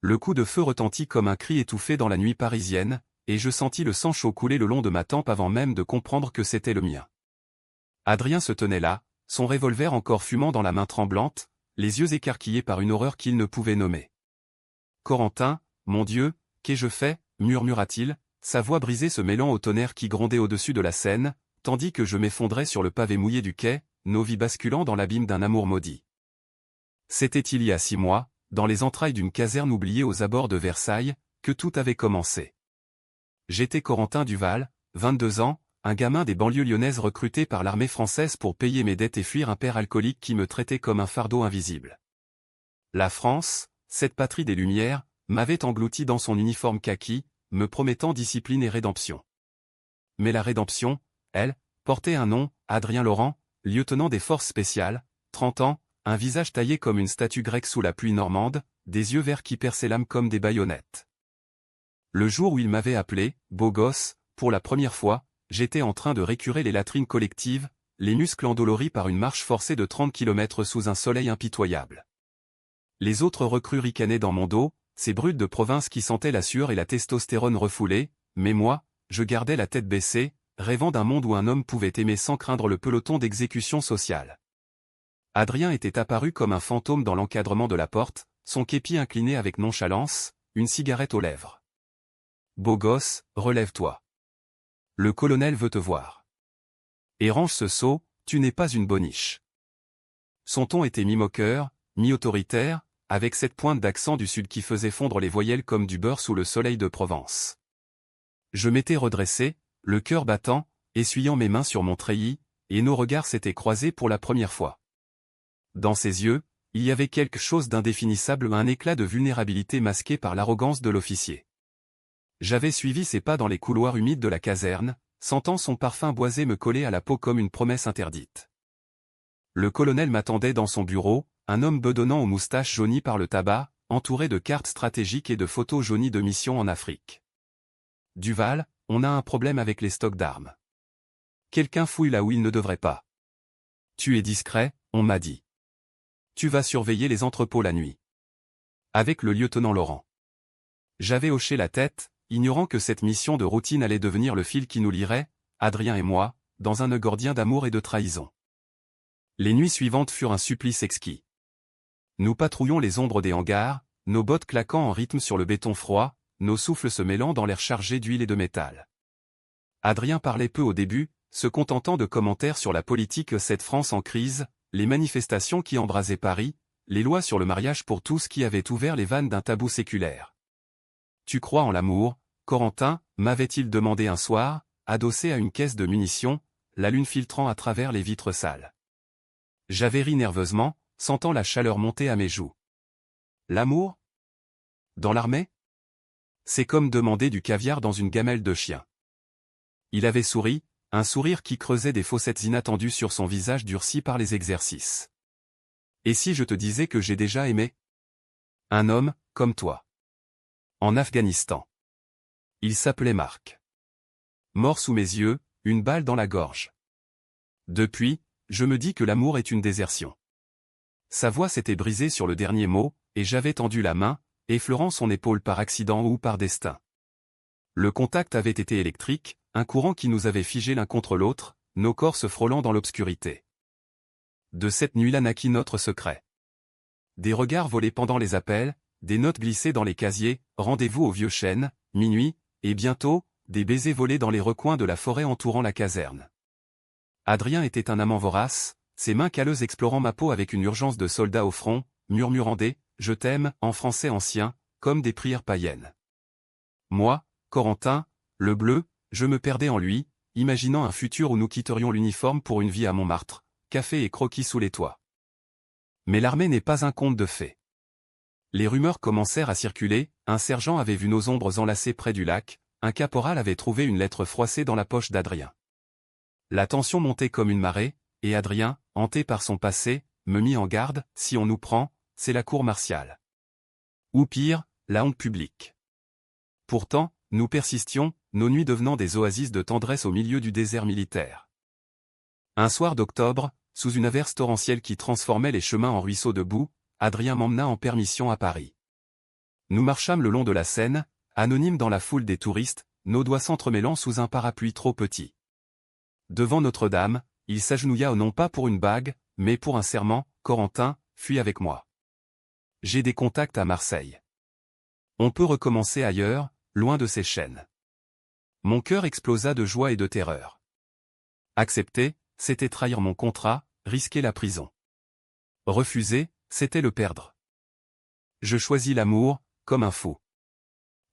Le coup de feu retentit comme un cri étouffé dans la nuit parisienne, et je sentis le sang chaud couler le long de ma tempe avant même de comprendre que c'était le mien. Adrien se tenait là, son revolver encore fumant dans la main tremblante, les yeux écarquillés par une horreur qu'il ne pouvait nommer. « Corentin, mon Dieu, qu'ai-je fait » murmura-t-il, sa voix brisée se mêlant au tonnerre qui grondait au-dessus de la Seine, tandis que je m'effondrais sur le pavé mouillé du quai, nos vies basculant dans l'abîme d'un amour maudit. C'était il y a 6 mois, dans les entrailles d'une caserne oubliée aux abords de Versailles, que tout avait commencé. J'étais Corentin Duval, 22 ans, un gamin des banlieues lyonnaises recruté par l'armée française pour payer mes dettes et fuir un père alcoolique qui me traitait comme un fardeau invisible. La France, cette patrie des Lumières, m'avait englouti dans son uniforme kaki, me promettant discipline et rédemption. Mais la rédemption, elle, portait un nom, Adrien Laurent, lieutenant des forces spéciales, 30 ans, un visage taillé comme une statue grecque sous la pluie normande, des yeux verts qui perçaient l'âme comme des baïonnettes. Le jour où il m'avait appelé, beau gosse, pour la première fois, j'étais en train de récurer les latrines collectives, les muscles endoloris par une marche forcée de 30 km sous un soleil impitoyable. Les autres recrues ricanaient dans mon dos, ces brutes de province qui sentaient la sueur et la testostérone refoulée, mais moi, je gardais la tête baissée, rêvant d'un monde où un homme pouvait aimer sans craindre le peloton d'exécution sociale. Adrien était apparu comme un fantôme dans l'encadrement de la porte, son képi incliné avec nonchalance, une cigarette aux lèvres. « Beau gosse, relève-toi. Le colonel veut te voir. Et range ce seau, tu n'es pas une boniche. » Son ton était mi-moqueur, mi-autoritaire, avec cette pointe d'accent du sud qui faisait fondre les voyelles comme du beurre sous le soleil de Provence. Je m'étais redressé, le cœur battant, essuyant mes mains sur mon treillis, et nos regards s'étaient croisés pour la première fois. Dans ses yeux, il y avait quelque chose d'indéfinissable, un éclat de vulnérabilité masqué par l'arrogance de l'officier. J'avais suivi ses pas dans les couloirs humides de la caserne, sentant son parfum boisé me coller à la peau comme une promesse interdite. Le colonel m'attendait dans son bureau, un homme bedonnant aux moustaches jaunies par le tabac, entouré de cartes stratégiques et de photos jaunies de missions en Afrique. « Duval, on a un problème avec les stocks d'armes. Quelqu'un fouille là où il ne devrait pas. Tu es discret, on m'a dit. Tu vas surveiller les entrepôts la nuit. » Avec le lieutenant Laurent. J'avais hoché la tête, ignorant que cette mission de routine allait devenir le fil qui nous lierait, Adrien et moi, dans un nœud gordien d'amour et de trahison. Les nuits suivantes furent un supplice exquis. Nous patrouillions les ombres des hangars, nos bottes claquant en rythme sur le béton froid, nos souffles se mêlant dans l'air chargé d'huile et de métal. Adrien parlait peu au début, se contentant de commentaires sur la politique, cette France en crise, les manifestations qui embrasaient Paris, les lois sur le mariage pour tous qui avaient ouvert les vannes d'un tabou séculaire. « Tu crois en l'amour, Corentin » m'avait-il demandé un soir, adossé à une caisse de munitions, la lune filtrant à travers les vitres sales. J'avais ri nerveusement, sentant la chaleur monter à mes joues. L'amour ? Dans l'armée ? C'est comme demander du caviar dans une gamelle de chien. Il avait souri, un sourire qui creusait des fossettes inattendues sur son visage durci par les exercices. Et si je te disais que j'ai déjà aimé ? Un homme, comme toi. En Afghanistan. Il s'appelait Marc. Mort sous mes yeux, une balle dans la gorge. Depuis, je me dis que l'amour est une désertion. Sa voix s'était brisée sur le dernier mot, et j'avais tendu la main, effleurant son épaule par accident ou par destin. Le contact avait été électrique, un courant qui nous avait figés l'un contre l'autre, nos corps se frôlant dans l'obscurité. De cette nuit-là naquit notre secret. Des regards volés pendant les appels, des notes glissées dans les casiers, rendez-vous au vieux chêne, minuit, et bientôt, des baisers volés dans les recoins de la forêt entourant la caserne. Adrien était un amant vorace, ses mains calleuses explorant ma peau avec une urgence de soldat au front, murmurant des « je t'aime » en français ancien, comme des prières païennes. Moi, Corentin, le bleu, je me perdais en lui, imaginant un futur où nous quitterions l'uniforme pour une vie à Montmartre, café et croquis sous les toits. Mais l'armée n'est pas un conte de fées. Les rumeurs commencèrent à circuler, un sergent avait vu nos ombres enlacées près du lac, un caporal avait trouvé une lettre froissée dans la poche d'Adrien. La tension montait comme une marée, et Adrien, hanté par son passé, me mit en garde, si on nous prend, c'est la cour martiale. Ou pire, la honte publique. Pourtant, nous persistions, nos nuits devenant des oasis de tendresse au milieu du désert militaire. Un soir d'octobre, sous une averse torrentielle qui transformait les chemins en ruisseaux de boue, Adrien m'emmena en permission à Paris. Nous marchâmes le long de la Seine, anonymes dans la foule des touristes, nos doigts s'entremêlant sous un parapluie trop petit. Devant Notre-Dame, il s'agenouilla non pas pour une bague, mais pour un serment. Corentin, fuis avec moi. J'ai des contacts à Marseille. On peut recommencer ailleurs, loin de ces chaînes. Mon cœur explosa de joie et de terreur. Accepter, c'était trahir mon contrat, risquer la prison. Refuser, c'était le perdre. Je choisis l'amour, comme un fou.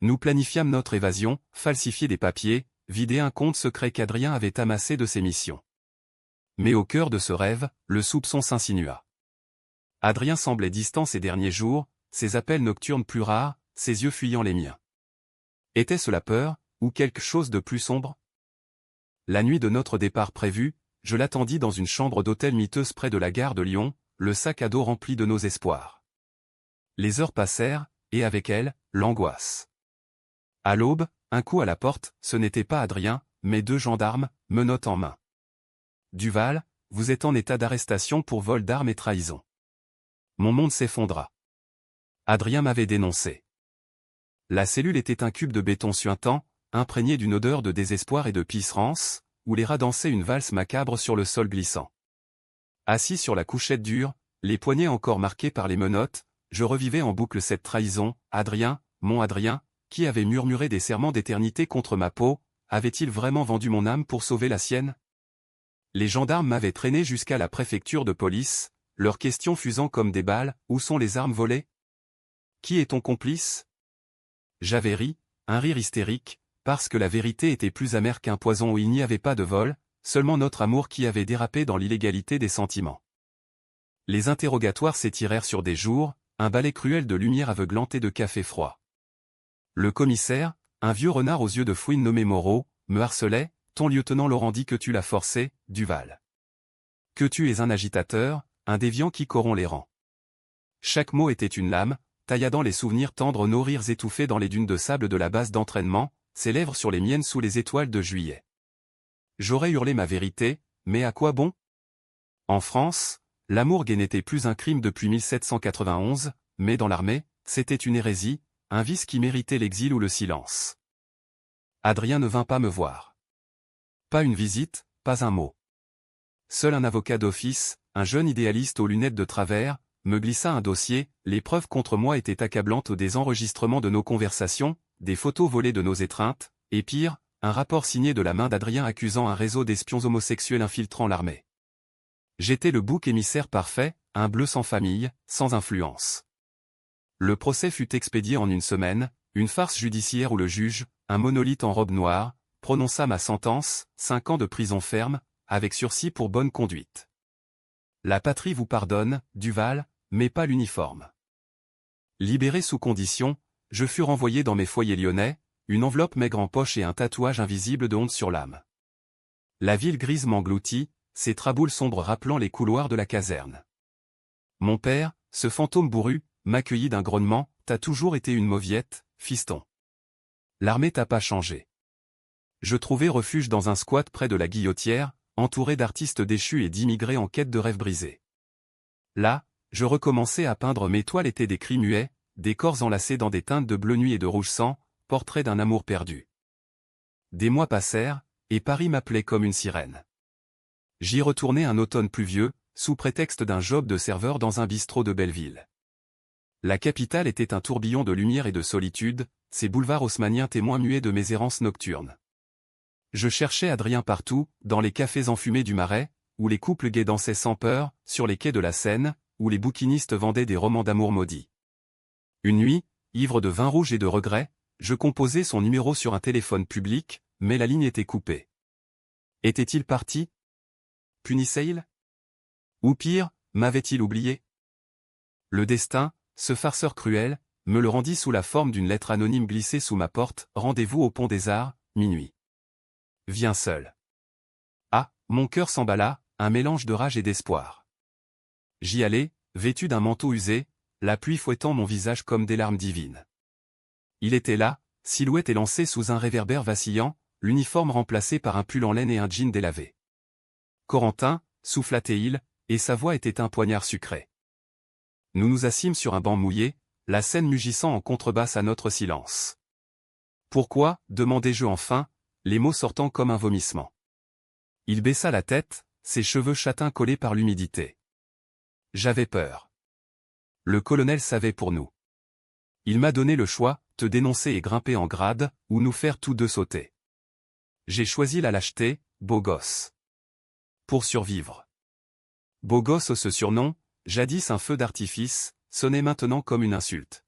Nous planifiâmes notre évasion, falsifier des papiers, vider un compte secret qu'Adrien avait amassé de ses missions. Mais au cœur de ce rêve, le soupçon s'insinua. Adrien semblait distant ces derniers jours, ses appels nocturnes plus rares, ses yeux fuyant les miens. Était-ce la peur, ou quelque chose de plus sombre? La nuit de notre départ prévu, je l'attendis dans une chambre d'hôtel miteuse près de la gare de Lyon, le sac à dos rempli de nos espoirs. Les heures passèrent, et avec elles, l'angoisse. À l'aube, un coup à la porte, ce n'était pas Adrien, mais 2 gendarmes, menottes en main. Duval, vous êtes en état d'arrestation pour vol d'armes et trahison. Mon monde s'effondra. Adrien m'avait dénoncé. La cellule était un cube de béton suintant, imprégné d'une odeur de désespoir et de pisse rance, où les rats dansaient une valse macabre sur le sol glissant. Assis sur la couchette dure, les poignets encore marqués par les menottes, je revivais en boucle cette trahison. Adrien, mon Adrien, qui avait murmuré des serments d'éternité contre ma peau, avait-il vraiment vendu mon âme pour sauver la sienne? Les gendarmes m'avaient traîné jusqu'à la préfecture de police, leurs questions fusant comme des balles. Où sont les armes volées? Qui est ton complice? J'avais ri, un rire hystérique, parce que la vérité était plus amère qu'un poison où il n'y avait pas de vol, seulement notre amour qui avait dérapé dans l'illégalité des sentiments. Les interrogatoires s'étirèrent sur des jours, un balai cruel de lumière aveuglante et de café froid. Le commissaire, un vieux renard aux yeux de fouine nommé Moreau, me harcelait. Ton lieutenant Laurent dit que tu l'as forcé, Duval. Que tu es un agitateur, un déviant qui corrompt les rangs. Chaque mot était une lame, tailladant les souvenirs tendres, nos rires étouffés dans les dunes de sable de la base d'entraînement, ses lèvres sur les miennes sous les étoiles de juillet. J'aurais hurlé ma vérité, mais à quoi bon? En France, l'amour gay n'était plus un crime depuis 1791, mais dans l'armée, c'était une hérésie, un vice qui méritait l'exil ou le silence. Adrien ne vint pas me voir. Pas une visite, pas un mot. Seul un avocat d'office, un jeune idéaliste aux lunettes de travers, me glissa un dossier. Les preuves contre moi étaient accablantes, des enregistrements de nos conversations, des photos volées de nos étreintes, et pire, un rapport signé de la main d'Adrien accusant un réseau d'espions homosexuels infiltrant l'armée. J'étais le bouc émissaire parfait, un bleu sans famille, sans influence. Le procès fut expédié en une semaine, une farce judiciaire où le juge, un monolithe en robe noire, prononça ma sentence, 5 ans de prison ferme, avec sursis pour bonne conduite. La patrie vous pardonne, Duval, mais pas l'uniforme. Libéré sous condition, je fus renvoyé dans mes foyers lyonnais, une enveloppe maigre en poche et un tatouage invisible de honte sur l'âme. La ville grise m'engloutit, ses traboules sombres rappelant les couloirs de la caserne. Mon père, ce fantôme bourru, m'accueillit d'un grognement. T'as toujours été une mauviette, fiston. L'armée t'a pas changé. Je trouvai refuge dans un squat près de la Guillotière, entouré d'artistes déchus et d'immigrés en quête de rêves brisés. Là, je recommençai à peindre mes toiles. Étaient des cris muets, des corps enlacés dans des teintes de bleu nuit et de rouge sang, portrait d'un amour perdu. Des mois passèrent, et Paris m'appelait comme une sirène. J'y retournai un automne pluvieux, sous prétexte d'un job de serveur dans un bistrot de Belleville. La capitale était un tourbillon de lumière et de solitude, ses boulevards haussmanniens témoins muets de mes errances nocturnes. Je cherchais Adrien partout, dans les cafés enfumés du Marais, où les couples gays dansaient sans peur, sur les quais de la Seine, où les bouquinistes vendaient des romans d'amour maudits. Une nuit, ivre de vin rouge et de regrets, je composai son numéro sur un téléphone public, mais la ligne était coupée. Était-il parti? Punissait-il? Ou pire, m'avait-il oublié? Le destin, ce farceur cruel, me le rendit sous la forme d'une lettre anonyme glissée sous ma porte. Rendez-vous au Pont des Arts, minuit. Viens seul. Ah, mon cœur s'emballa, un mélange de rage et d'espoir. J'y allai, vêtu d'un manteau usé, la pluie fouettant mon visage comme des larmes divines. Il était là, silhouette élancée sous un réverbère vacillant, l'uniforme remplacé par un pull en laine et un jean délavé. Corentin, souffla-t-il, et sa voix était un poignard sucré. Nous nous assîmes sur un banc mouillé, la scène mugissant en contrebasse à notre silence. Pourquoi, demandai-je enfin, les mots sortant comme un vomissement. Il baissa la tête, ses cheveux châtains collés par l'humidité. J'avais peur. Le colonel savait pour nous. Il m'a donné le choix, te dénoncer et grimper en grade, ou nous faire tous deux sauter. J'ai choisi la lâcheté, beau gosse. Pour survivre. Beau gosse, ce surnom, jadis un feu d'artifice, sonnait maintenant comme une insulte.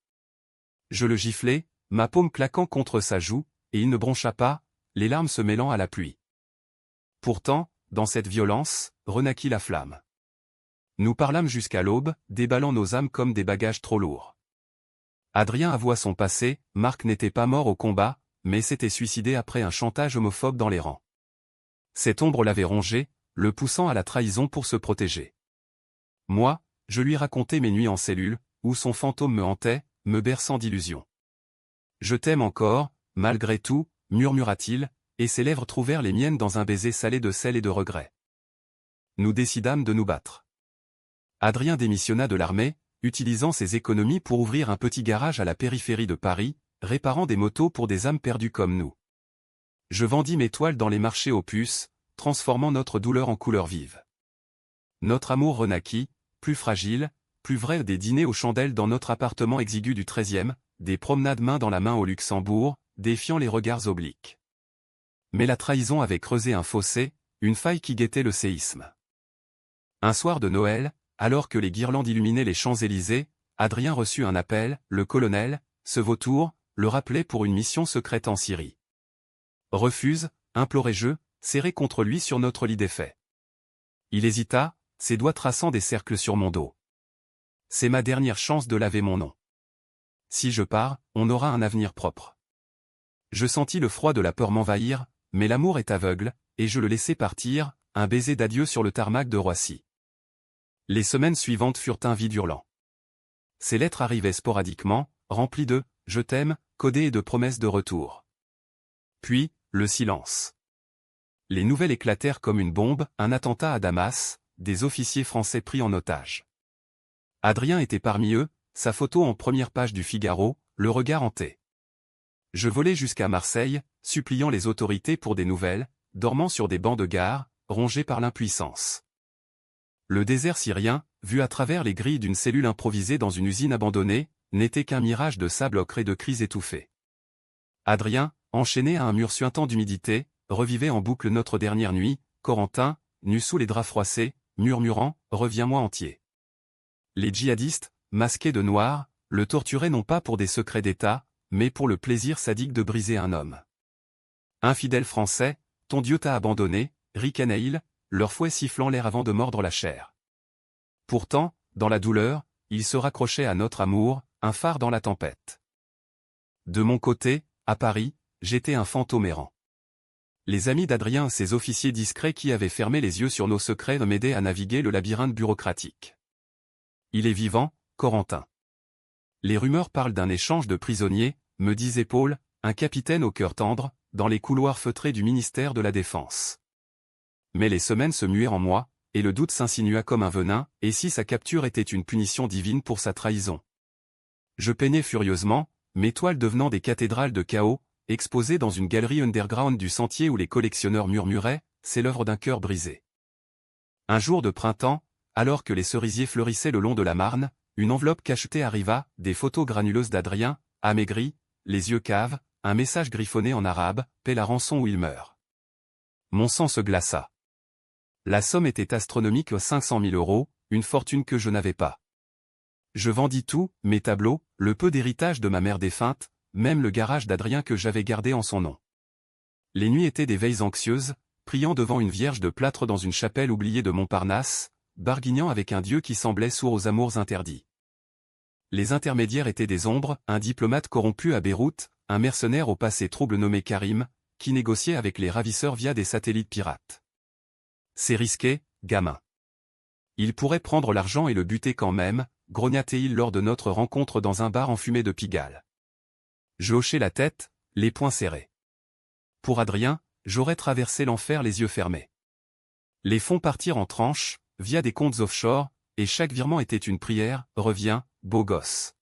Je le giflai, ma paume claquant contre sa joue, et il ne broncha pas, les larmes se mêlant à la pluie. Pourtant, dans cette violence, renaquit la flamme. Nous parlâmes jusqu'à l'aube, déballant nos âmes comme des bagages trop lourds. Adrien avoua son passé, Marc n'était pas mort au combat, mais s'était suicidé après un chantage homophobe dans les rangs. Cette ombre l'avait rongé, le poussant à la trahison pour se protéger. Moi, je lui racontais mes nuits en cellule, où son fantôme me hantait, me berçant d'illusions. Je t'aime encore, malgré tout, murmura-t-il, et ses lèvres trouvèrent les miennes dans un baiser salé de sel et de regret. Nous décidâmes de nous battre. Adrien démissionna de l'armée, utilisant ses économies pour ouvrir un petit garage à la périphérie de Paris, réparant des motos pour des âmes perdues comme nous. Je vendis mes toiles dans les marchés aux puces, transformant notre douleur en couleurs vives. Notre amour renaquit, plus fragile, plus vrai, des dîners aux chandelles dans notre appartement exigu du 13e, des promenades main dans la main au Luxembourg, défiant les regards obliques. Mais la trahison avait creusé un fossé, une faille qui guettait le séisme. Un soir de Noël, alors que les guirlandes illuminaient les Champs-Élysées, Adrien reçut un appel, le colonel, ce vautour, le rappelait pour une mission secrète en Syrie. Refuse, implorai-je, serré contre lui sur notre lit défait. Il hésita, ses doigts traçant des cercles sur mon dos. C'est ma dernière chance de laver mon nom. Si je pars, on aura un avenir propre. Je sentis le froid de la peur m'envahir, mais l'amour est aveugle, et je le laissai partir, un baiser d'adieu sur le tarmac de Roissy. Les semaines suivantes furent un vide hurlant. Ces lettres arrivaient sporadiquement, remplies de « je t'aime » codées et de promesses de retour. Puis, le silence. Les nouvelles éclatèrent comme une bombe, un attentat à Damas, des officiers français pris en otage. Adrien était parmi eux, sa photo en première page du Figaro, le regard hanté. Je volai jusqu'à Marseille, suppliant les autorités pour des nouvelles, dormant sur des bancs de gare, rongé par l'impuissance. Le désert syrien, vu à travers les grilles d'une cellule improvisée dans une usine abandonnée, n'était qu'un mirage de sable ocre et de cris étouffés. Adrien, enchaîné à un mur suintant d'humidité, revivait en boucle notre dernière nuit, Corentin, nu sous les draps froissés, murmurant « Reviens-moi entier ». Les djihadistes, masqués de noir, le torturaient non pas pour des secrets d'État, mais pour le plaisir sadique de briser un homme. Infidèle français, ton Dieu t'a abandonné, ricanaient-ils, leur fouet sifflant l'air avant de mordre la chair. Pourtant, dans la douleur, ils se raccrochaient à notre amour, un phare dans la tempête. De mon côté, à Paris, j'étais un fantôme errant. Les amis d'Adrien, ces officiers discrets qui avaient fermé les yeux sur nos secrets, m'aidaient à naviguer le labyrinthe bureaucratique. Il est vivant, Corentin. Les rumeurs parlent d'un échange de prisonniers, me disait Paul, un capitaine au cœur tendre, dans les couloirs feutrés du ministère de la Défense. Mais les semaines se muèrent en moi, et le doute s'insinua comme un venin, et si sa capture était une punition divine pour sa trahison. Je peinais furieusement, mes toiles devenant des cathédrales de chaos, exposées dans une galerie underground du sentier où les collectionneurs murmuraient, c'est l'œuvre d'un cœur brisé. Un jour de printemps, alors que les cerisiers fleurissaient le long de la Marne, une enveloppe cachetée arriva, des photos granuleuses d'Adrien, amaigri, les yeux caves, un message griffonné en arabe, paie la rançon ou il meurt. Mon sang se glaça. La somme était astronomique, 500 000 €, une fortune que je n'avais pas. Je vendis tout, mes tableaux, le peu d'héritage de ma mère défunte, même le garage d'Adrien que j'avais gardé en son nom. Les nuits étaient des veilles anxieuses, priant devant une vierge de plâtre dans une chapelle oubliée de Montparnasse, barguignant avec un dieu qui semblait sourd aux amours interdits. Les intermédiaires étaient des ombres, un diplomate corrompu à Beyrouth, un mercenaire au passé trouble nommé Karim, qui négociait avec les ravisseurs via des satellites pirates. C'est risqué, gamin. Il pourrait prendre l'argent et le buter quand même, grognatait-il lors de notre rencontre dans un bar enfumé de Pigalle. Je hochai la tête, les poings serrés. Pour Adrien, j'aurais traversé l'enfer les yeux fermés. Les fonds partirent en tranches, via des comptes offshore, et chaque virement était une prière, reviens, beau gosse.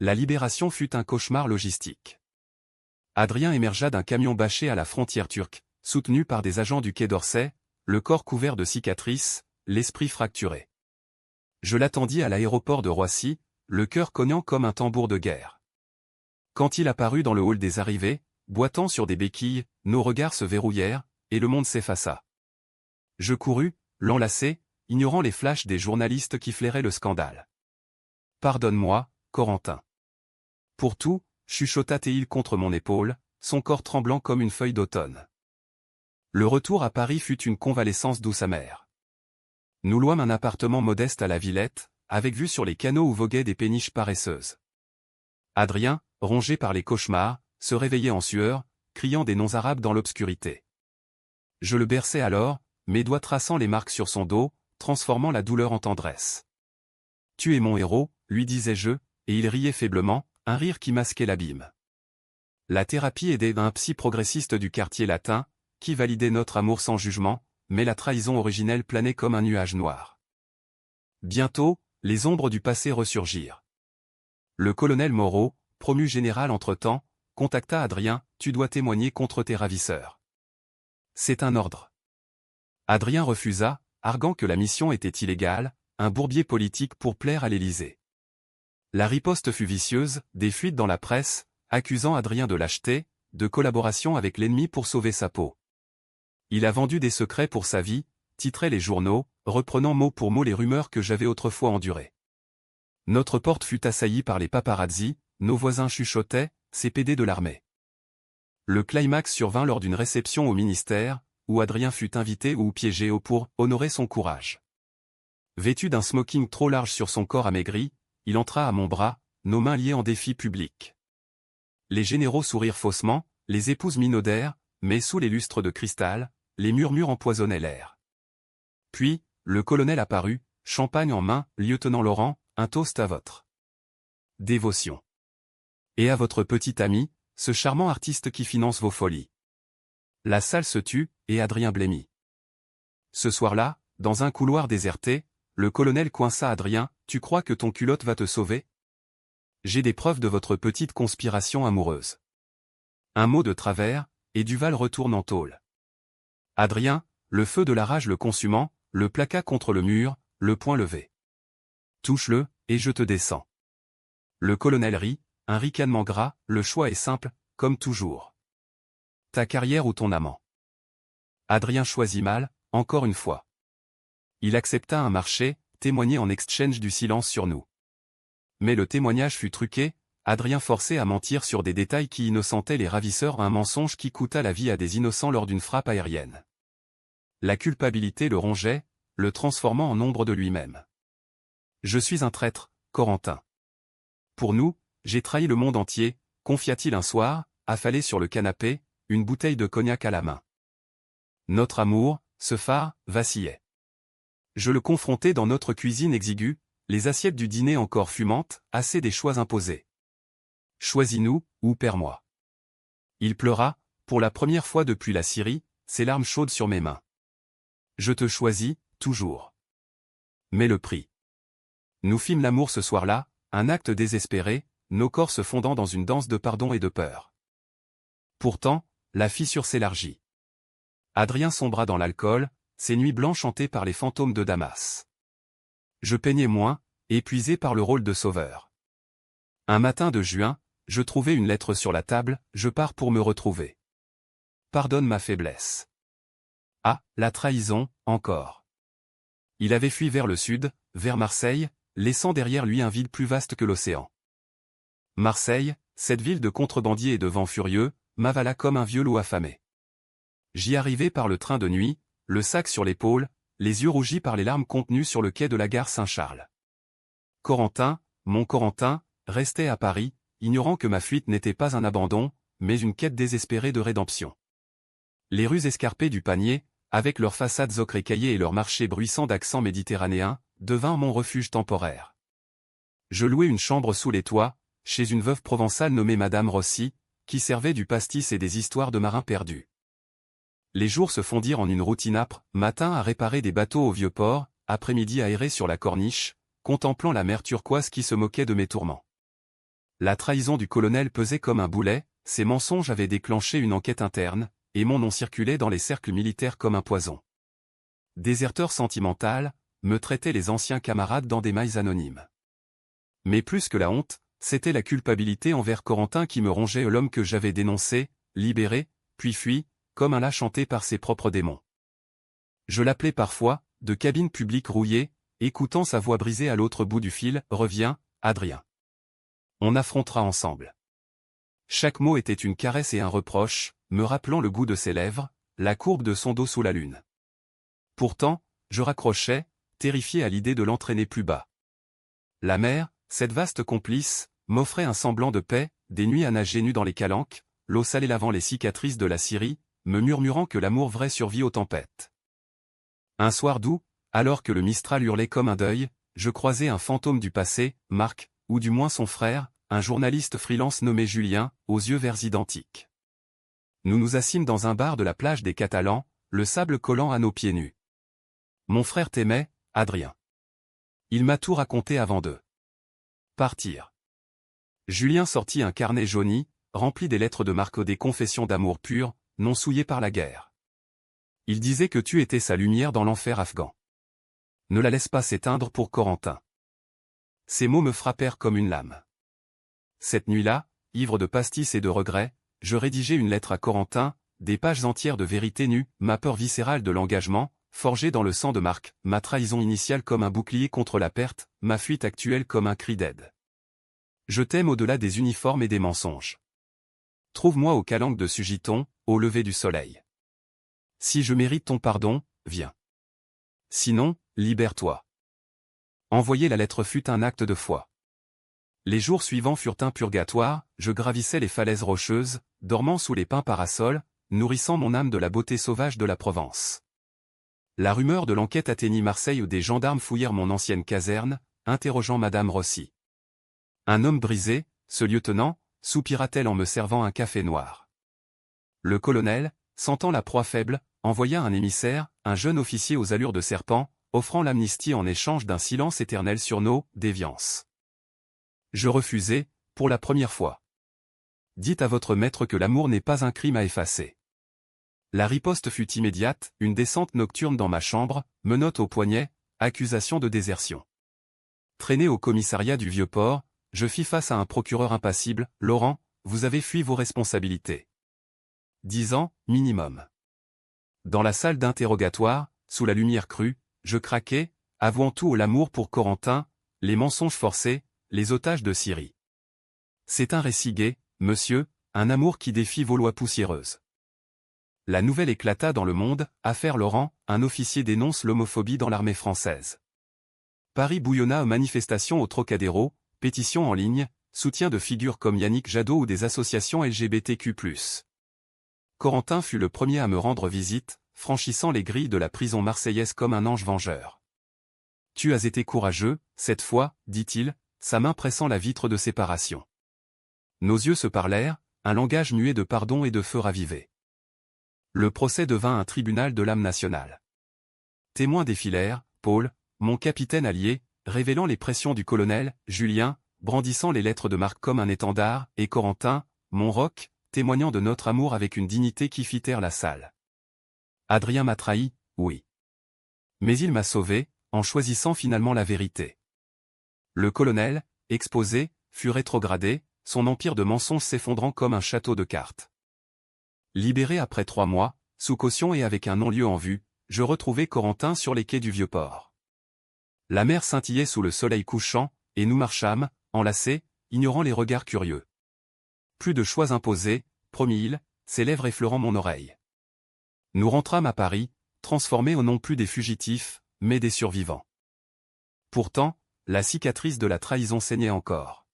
La libération fut un cauchemar logistique. Adrien émergea d'un camion bâché à la frontière turque, soutenu par des agents du Quai d'Orsay, le corps couvert de cicatrices, l'esprit fracturé. Je l'attendis à l'aéroport de Roissy, le cœur cognant comme un tambour de guerre. Quand il apparut dans le hall des arrivées, boitant sur des béquilles, nos regards se verrouillèrent, et le monde s'effaça. Je courus, l'enlacer, ignorant les flashs des journalistes qui flairaient le scandale. « Pardonne-moi, Corentin. » Pour tout, chuchota Théil contre mon épaule, son corps tremblant comme une feuille d'automne. Le retour à Paris fut une convalescence douce amère. Nous louâmes un appartement modeste à la Villette, avec vue sur les canaux où voguaient des péniches paresseuses. Adrien, rongé par les cauchemars, se réveillait en sueur, criant des noms arabes dans l'obscurité. Je le berçais alors, mes doigts traçant les marques sur son dos, transformant la douleur en tendresse. « Tu es mon héros », lui disais-je, et il riait faiblement, un rire qui masquait l'abîme. La thérapie aidait un psy progressiste du quartier latin, qui validait notre amour sans jugement, mais la trahison originelle planait comme un nuage noir. Bientôt, les ombres du passé ressurgirent. Le colonel Moreau, promu général entre-temps, contacta Adrien, « Tu dois témoigner contre tes ravisseurs. » « C'est un ordre. » Adrien refusa, arguant que la mission était illégale, un bourbier politique pour plaire à l'Élysée. La riposte fut vicieuse, des fuites dans la presse, accusant Adrien de lâcheté, de collaboration avec l'ennemi pour sauver sa peau. Il a vendu des secrets pour sa vie, titraient les journaux, reprenant mot pour mot les rumeurs que j'avais autrefois endurées. Notre porte fut assaillie par les paparazzis, nos voisins chuchotaient, ces PD de l'armée. Le climax survint lors d'une réception au ministère, où Adrien fut invité ou piégé pour honorer son courage. Vêtu d'un smoking trop large sur son corps amaigri, il entra à mon bras, nos mains liées en défi public. Les généraux sourirent faussement, les épouses minaudèrent, mais sous les lustres de cristal, les murmures empoisonnaient l'air. Puis, le colonel apparut, champagne en main, « Lieutenant Laurent, un toast à votre dévotion. Et à votre petit ami, ce charmant artiste qui finance vos folies. » La salle se tut, et Adrien blêmit. Ce soir-là, dans un couloir déserté, le colonel coinça Adrien, « Tu crois que ton culotte va te sauver? J'ai des preuves de votre petite conspiration amoureuse. » Un mot de travers, et Duval retourne en tôle. Adrien, le feu de la rage le consumant, le plaqua contre le mur, le poing levé. « Touche-le, et je te descends. » Le colonel rit, un ricanement gras, « Le choix est simple, comme toujours. Ta carrière ou ton amant. » Adrien choisit mal, encore une fois. Il accepta un marché, témoigné en exchange du silence sur nous. Mais le témoignage fut truqué, Adrien forcé à mentir sur des détails qui innocentaient les ravisseurs, un mensonge qui coûta la vie à des innocents lors d'une frappe aérienne. La culpabilité le rongeait, le transformant en ombre de lui-même. « Je suis un traître, Corentin. Pour nous, j'ai trahi le monde entier », confia-t-il un soir, affalé sur le canapé, une bouteille de cognac à la main. Notre amour, ce phare, vacillait. Je le confrontais dans notre cuisine exiguë, les assiettes du dîner encore fumantes, assez des choix imposés. « Choisis-nous, ou perds-moi. » Il pleura, pour la première fois depuis la Syrie, ses larmes chaudes sur mes mains. « Je te choisis, toujours. » Mais le prix. Nous fîmes l'amour ce soir-là, un acte désespéré, nos corps se fondant dans une danse de pardon et de peur. Pourtant, la fissure s'élargit. Adrien sombra dans l'alcool, ses nuits blanches hantées par les fantômes de Damas. Je peignais moins, épuisé par le rôle de sauveur. Un matin de juin, je trouvai une lettre sur la table, « Je pars pour me retrouver. Pardonne ma faiblesse. » Ah, la trahison, encore. Il avait fui vers le sud, vers Marseille, laissant derrière lui un vide plus vaste que l'océan. Marseille, cette ville de contrebandiers et de vents furieux, m'avala comme un vieux loup affamé. J'y arrivai par le train de nuit, le sac sur l'épaule, les yeux rougis par les larmes contenues sur le quai de la gare Saint-Charles. Corentin, mon Corentin, restait à Paris, ignorant que ma fuite n'était pas un abandon, mais une quête désespérée de rédemption. Les rues escarpées du Panier, avec leurs façades ocre écaillées et leurs marchés bruissants d'accents méditerranéens, devinrent mon refuge temporaire. Je louai une chambre sous les toits, chez une veuve provençale nommée Madame Rossi, qui servait du pastis et des histoires de marins perdus. Les jours se fondirent en une routine âpre, matin à réparer des bateaux au vieux port, après-midi à errer sur la corniche, contemplant la mer turquoise qui se moquait de mes tourments. La trahison du colonel pesait comme un boulet, ses mensonges avaient déclenché une enquête interne, et mon nom circulait dans les cercles militaires comme un poison. Déserteur sentimental, me traitaient les anciens camarades dans des mails anonymes. Mais plus que la honte, c'était la culpabilité envers Corentin qui me rongeait, l'homme que j'avais dénoncé, libéré, puis fui, comme un lâche hanté par ses propres démons. Je l'appelais parfois, de cabine publique rouillée, écoutant sa voix brisée à l'autre bout du fil, « Reviens, Adrien. On affrontera ensemble. » Chaque mot était une caresse et un reproche, me rappelant le goût de ses lèvres, la courbe de son dos sous la lune. Pourtant, je raccrochais, terrifié à l'idée de l'entraîner plus bas. La mer, cette vaste complice, m'offrait un semblant de paix, des nuits à nager nu dans les calanques, l'eau salée lavant les cicatrices de la Syrie, me murmurant que l'amour vrai survit aux tempêtes. Un soir d'août, alors que le Mistral hurlait comme un deuil, je croisai un fantôme du passé, Marc, ou du moins son frère, un journaliste freelance nommé Julien, aux yeux verts identiques. Nous nous assîmes dans un bar de la plage des Catalans, le sable collant à nos pieds nus. Mon frère t'aimait, Adrien. Il m'a tout raconté avant de partir. Julien sortit un carnet jauni, rempli des lettres de Marc, des confessions d'amour pur, non souillées par la guerre. Il disait que tu étais sa lumière dans l'enfer afghan. Ne la laisse pas s'éteindre pour Corentin. Ces mots me frappèrent comme une lame. Cette nuit-là, ivre de pastis et de regrets, je rédigeai une lettre à Corentin, des pages entières de vérité nue, ma peur viscérale de l'engagement, forgée dans le sang de Marc, ma trahison initiale comme un bouclier contre la perte, ma fuite actuelle comme un cri d'aide. Je t'aime au-delà des uniformes et des mensonges. Trouve-moi aux calanques de Sugiton, au lever du soleil. Si je mérite ton pardon, viens. Sinon, libère-toi. Envoyer la lettre fut un acte de foi. Les jours suivants furent un purgatoire, je gravissais les falaises rocheuses, dormant sous les pins parasols, nourrissant mon âme de la beauté sauvage de la Provence. La rumeur de l'enquête atteignit Marseille où des gendarmes fouillèrent mon ancienne caserne, interrogeant Madame Rossi. Un homme brisé, ce lieutenant, soupira-t-elle en me servant un café noir. Le colonel, sentant la proie faible, envoya un émissaire, un jeune officier aux allures de serpent, offrant l'amnistie en échange d'un silence éternel sur nos déviances. Je refusai, pour la première fois. Dites à votre maître que l'amour n'est pas un crime à effacer. La riposte fut immédiate, une descente nocturne dans ma chambre, menottes au poignet, accusation de désertion. Traîné au commissariat du Vieux-Port, je fis face à un procureur impassible, « Laurent, vous avez fui vos responsabilités. 10 ans, minimum. » Dans la salle d'interrogatoire, sous la lumière crue, je craquai, avouant tout au l'amour pour Corentin, les mensonges forcés, les otages de Syrie. C'est un récit gai, monsieur, un amour qui défie vos lois poussiéreuses. La nouvelle éclata dans le monde, affaire Laurent, un officier dénonce l'homophobie dans l'armée française. Paris bouillonna aux manifestations au Trocadéro, pétitions en ligne, soutien de figures comme Yannick Jadot ou des associations LGBTQ+. Corentin fut le premier à me rendre visite, franchissant les grilles de la prison marseillaise comme un ange vengeur. « Tu as été courageux, cette fois, dit-il, sa main pressant la vitre de séparation. Nos yeux se parlèrent, un langage muet de pardon et de feu ravivé. Le procès devint un tribunal de l'âme nationale. Témoins défilèrent, Paul, mon capitaine allié, révélant les pressions du colonel, Julien, brandissant les lettres de Marc comme un étendard, et Corentin, mon roc, témoignant de notre amour avec une dignité qui fit taire la salle. Adrien m'a trahi, oui. Mais il m'a sauvé, en choisissant finalement la vérité. Le colonel, exposé, fut rétrogradé, son empire de mensonges s'effondrant comme un château de cartes. Libéré après 3 mois, sous caution et avec un non-lieu en vue, je retrouvai Corentin sur les quais du Vieux-Port. La mer scintillait sous le soleil couchant, et nous marchâmes, enlacés, ignorant les regards curieux. Plus de choix imposés, promit-il, ses lèvres effleurant mon oreille. Nous rentrâmes à Paris, transformés au non plus des fugitifs, mais des survivants. Pourtant, la cicatrice de la trahison saignait encore.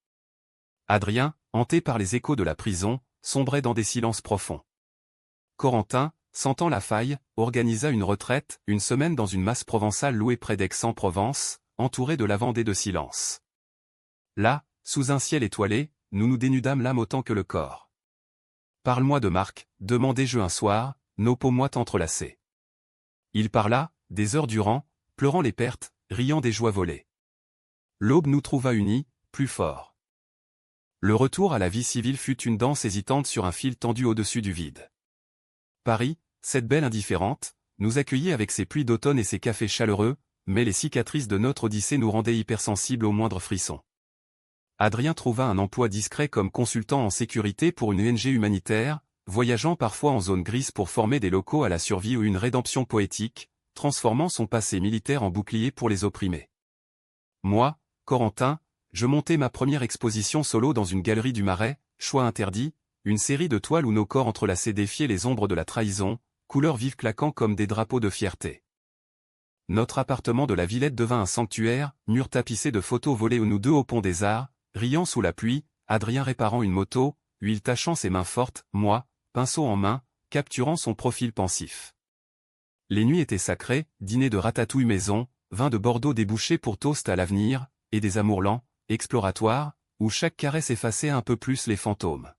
Adrien, hanté par les échos de la prison, sombrait dans des silences profonds. Corentin, sentant la faille, organisa une retraite, une semaine dans une masse provençale louée près d'Aix-en-Provence, entourée de lavandés de silence. Là, sous un ciel étoilé, nous nous dénudâmes l'âme autant que le corps. « Parle-moi de Marc, demandai-je un soir, nos peaux moites entrelacées. Il parla, des heures durant, pleurant les pertes, riant des joies volées. L'aube nous trouva unis, plus forts. Le retour à la vie civile fut une danse hésitante sur un fil tendu au-dessus du vide. Paris, cette belle indifférente, nous accueillit avec ses pluies d'automne et ses cafés chaleureux, mais les cicatrices de notre odyssée nous rendaient hypersensibles au moindre frisson. Adrien trouva un emploi discret comme consultant en sécurité pour une ONG humanitaire, voyageant parfois en zone grise pour former des locaux à la survie ou une rédemption poétique, transformant son passé militaire en bouclier pour les opprimés. Moi, Corentin, je montais ma première exposition solo dans une galerie du Marais, choix interdit, une série de toiles où nos corps entrelacés défiaient les ombres de la trahison, couleurs vives claquant comme des drapeaux de fierté. Notre appartement de la Villette devint un sanctuaire, mur tapissé de photos volées nous deux au pont des Arts, riant sous la pluie, Adrien réparant une moto, huile tachant ses mains fortes, moi, pinceau en main, capturant son profil pensif. Les nuits étaient sacrées, dîner de ratatouille maison, vin de Bordeaux débouché pour toast à l'avenir, et des amours lents, exploratoires, où chaque caresse effaçait un peu plus les fantômes.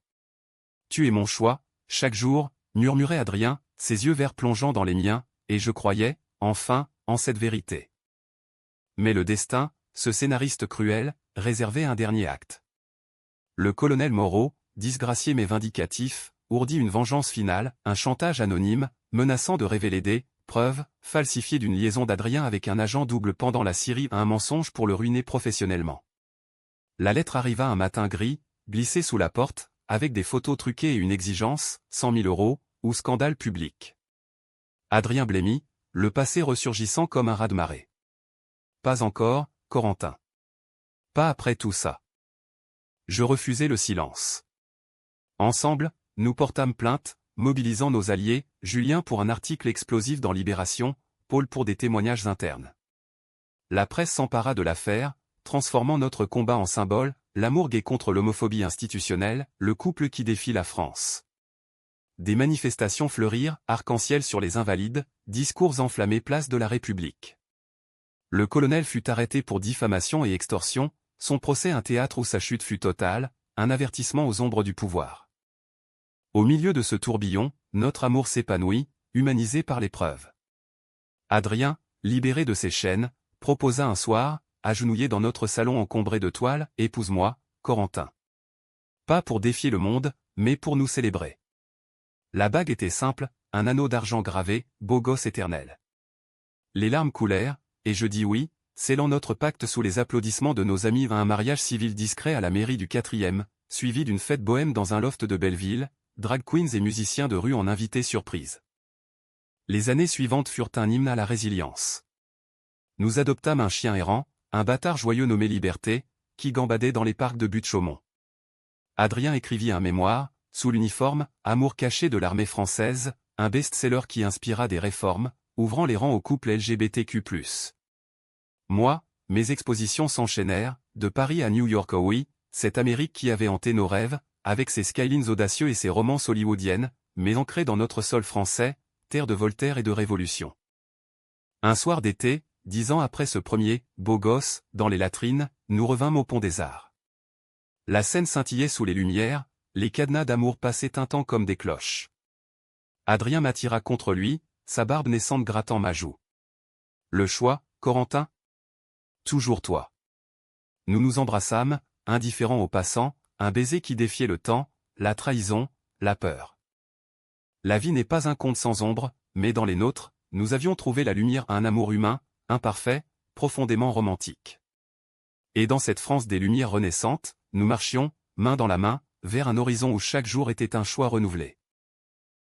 Tu es mon choix, chaque jour, murmurait Adrien, ses yeux verts plongeant dans les miens, et je croyais, enfin, en cette vérité. Mais le destin, ce scénariste cruel, réservait un dernier acte. Le colonel Moreau, disgracié mais vindicatif, ourdit une vengeance finale, un chantage anonyme, menaçant de révéler des preuves falsifiées d'une liaison d'Adrien avec un agent double pendant la Syrie, un mensonge pour le ruiner professionnellement. La lettre arriva un matin gris, glissée sous la porte, avec des photos truquées et une exigence, 100 000 € ou scandale public. Adrien blêmit, le passé ressurgissant comme un raz-de-marée. Pas encore, Corentin. Pas après tout ça. Je refusai le silence. Ensemble, nous portâmes plainte, mobilisant nos alliés, Julien pour un article explosif dans Libération, Paul pour des témoignages internes. La presse s'empara de l'affaire, transformant notre combat en symbole, l'amour gay contre l'homophobie institutionnelle, le couple qui défie la France. Des manifestations fleurirent, arc-en-ciel sur les Invalides, discours enflammés place de la République. Le colonel fut arrêté pour diffamation et extorsion, son procès un théâtre où sa chute fut totale, un avertissement aux ombres du pouvoir. Au milieu de ce tourbillon, notre amour s'épanouit, humanisé par l'épreuve. Adrien, libéré de ses chaînes, proposa un soir, agenouillé dans notre salon encombré de toiles, « Épouse-moi, Corentin ». Pas pour défier le monde, mais pour nous célébrer. La bague était simple, un anneau d'argent gravé, beau gosse éternel. Les larmes coulèrent, et je dis oui, scellant notre pacte sous les applaudissements de nos amis à un mariage civil discret à la mairie du 4e, suivi d'une fête bohème dans un loft de Belleville, drag queens et musiciens de rue en invités surprise. Les années suivantes furent un hymne à la résilience. Nous adoptâmes un chien errant, un bâtard joyeux nommé Liberté, qui gambadait dans les parcs de Butte-Chaumont. Adrien écrivit un mémoire, sous l'uniforme, Amour caché de l'armée française, un best-seller qui inspira des réformes, ouvrant les rangs aux couples LGBTQ+. Moi, mes expositions s'enchaînèrent, de Paris à New York. Oh oui, cette Amérique qui avait hanté nos rêves, avec ses skylines audacieux et ses romances hollywoodiennes, mais ancrées dans notre sol français, terre de Voltaire et de Révolution. Un soir d'été, 10 ans après ce premier « beau gosse », dans les latrines, nous revînmes au pont des Arts. La scène scintillait sous les lumières, les cadenas d'amour passaient tintant comme des cloches. Adrien m'attira contre lui, sa barbe naissante grattant ma joue. Le choix, Corentin ? Toujours toi. Nous nous embrassâmes, indifférents aux passants, un baiser qui défiait le temps, la trahison, la peur. La vie n'est pas un conte sans ombre, mais dans les nôtres, nous avions trouvé la lumière à un amour humain, imparfait, profondément romantique. Et dans cette France des lumières renaissantes, nous marchions, main dans la main, vers un horizon où chaque jour était un choix renouvelé.